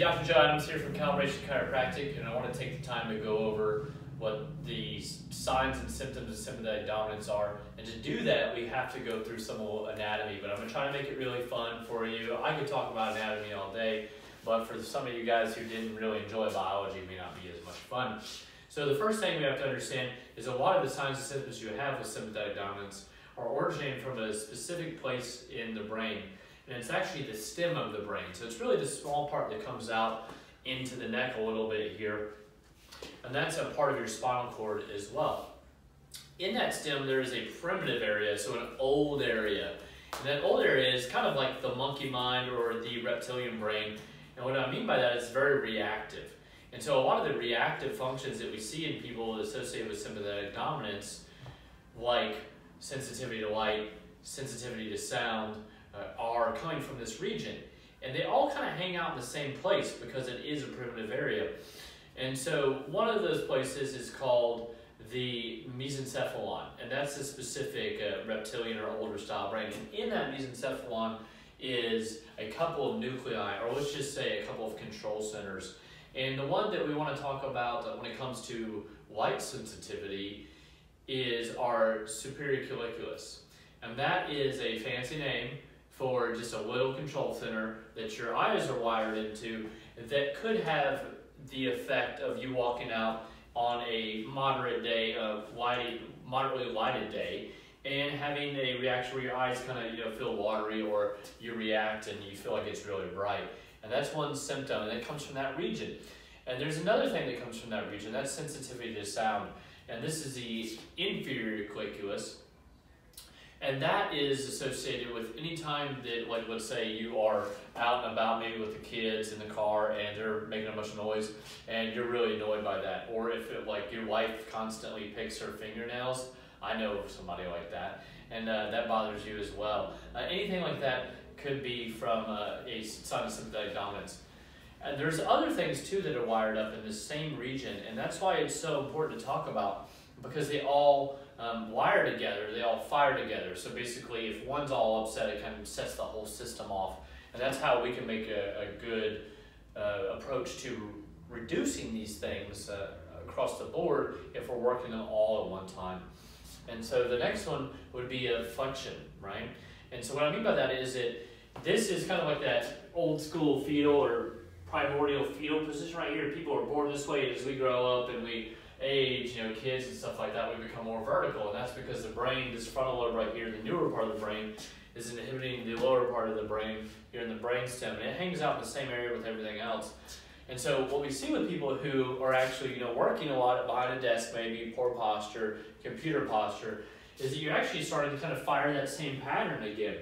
Dr. Joe Adams here from Calibration Chiropractic, and I want to take the time to go over what the signs and symptoms of sympathetic dominance are. And to do that, we have to go through some anatomy, but I'm going to try to make it really fun for you. I could talk about anatomy all day, but for some of you guys who didn't really enjoy biology, it may not be as much fun. So the first thing we have to understand is a lot of the signs and symptoms you have with sympathetic dominance are originating from a specific place in the brain. And it's actually the stem of the brain. So it's really the small part that comes out into the neck a little bit here. And that's a part of your spinal cord as well. In that stem, there is a primitive area, so an old area. And that old area is kind of like the monkey mind or the reptilian brain. And what I mean by that is very reactive. And so a lot of the reactive functions that we see in people associated with sympathetic dominance, like sensitivity to light, sensitivity to sound, are coming from this region. And they all kind of hang out in the same place because it is a primitive area. And so one of those places is called the mesencephalon, and that's a specific reptilian or older style brain. And in that mesencephalon is a couple of nuclei, or let's just say a couple of control centers. And the one that we want to talk about when it comes to light sensitivity is our superior colliculus. And that is a fancy name for just a little control center that your eyes are wired into that could have the effect of you walking out on a moderate day, moderately lighted day, and having a reaction where your eyes kind of feel watery, or you react and you feel like it's really bright. And that's one symptom, and it comes from that region. And there's another thing that comes from that region, that's sensitivity to sound. And this is the inferior colliculus. And that is associated with any time that, like, let's say you are out and about, maybe with the kids in the car, and they're making a bunch of noise, and you're really annoyed by that. Or if like your wife constantly picks her fingernails, I know somebody like that, and that bothers you as well. Anything like that could be from a sign of sympathetic dominance. And there's other things too that are wired up in the same region, and that's why it's so important to talk about, because they all wire together, they all fire together. So basically, if one's all upset, it kind of sets the whole system off. And that's how we can make a good approach to reducing these things across the board if we're working them all at one time. And so the next one would be a flexion, right? And so what I mean by that is that this is kind of like that old school fetal or primordial fetal position right here. People are born this way, as we grow up and we age, kids and stuff like that, we become more vertical, and that's because the brain, this frontal lobe right here, the newer part of the brain, is inhibiting the lower part of the brain here in the brainstem, and it hangs out in the same area with everything else. And so what we see with people who are actually, working a lot behind a desk, maybe poor posture, computer posture, is that you're actually starting to kind of fire that same pattern again.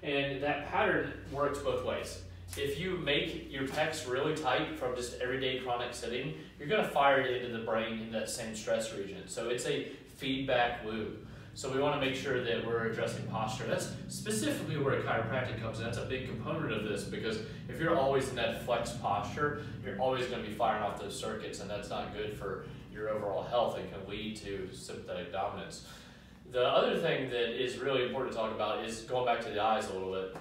And that pattern works both ways. If you make your pecs really tight from just everyday chronic sitting, you're going to fire it into the brain in that same stress region. So it's a feedback loop. So we want to make sure that we're addressing posture. That's specifically where chiropractic comes in. That's a big component of this, because if you're always in that flex posture, you're always going to be firing off those circuits, and that's not good for your overall health and can lead to sympathetic dominance. The other thing that is really important to talk about is going back to the eyes a little bit.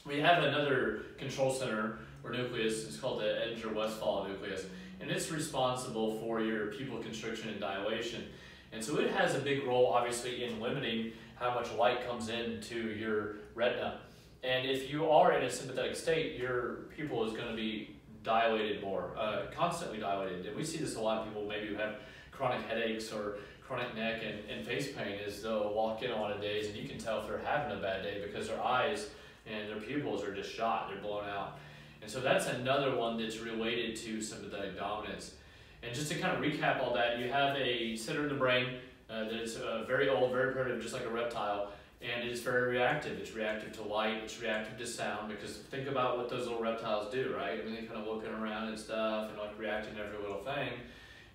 We have another control center or nucleus. It's called the Edinger-Westphal nucleus, and it's responsible for your pupil constriction and dilation. And so it has a big role, obviously, in limiting how much light comes into your retina. And if you are in a sympathetic state, your pupil is going to be dilated more, constantly dilated. And we see this a lot in people maybe who have chronic headaches or chronic neck and face pain, as they'll walk in a lot of days, and you can tell if they're having a bad day because their eyes and their pupils are just shot, they're blown out. And so that's another one that's related to sympathetic dominance. And just to kind of recap all that, you have a center in the brain that is very old, very primitive, just like a reptile, and it is very reactive. It's reactive to light, it's reactive to sound, because think about what those little reptiles do, right? I mean, they're kind of looking around and stuff and like reacting to every little thing.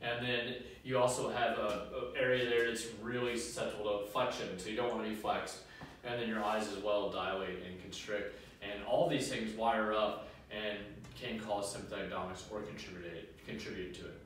And then you also have an area there that's really susceptible to flexion, so you don't want to be flexed. And then your eyes as well dilate and constrict. And all these things wire up and can cause sympathetic dominance or contribute to it.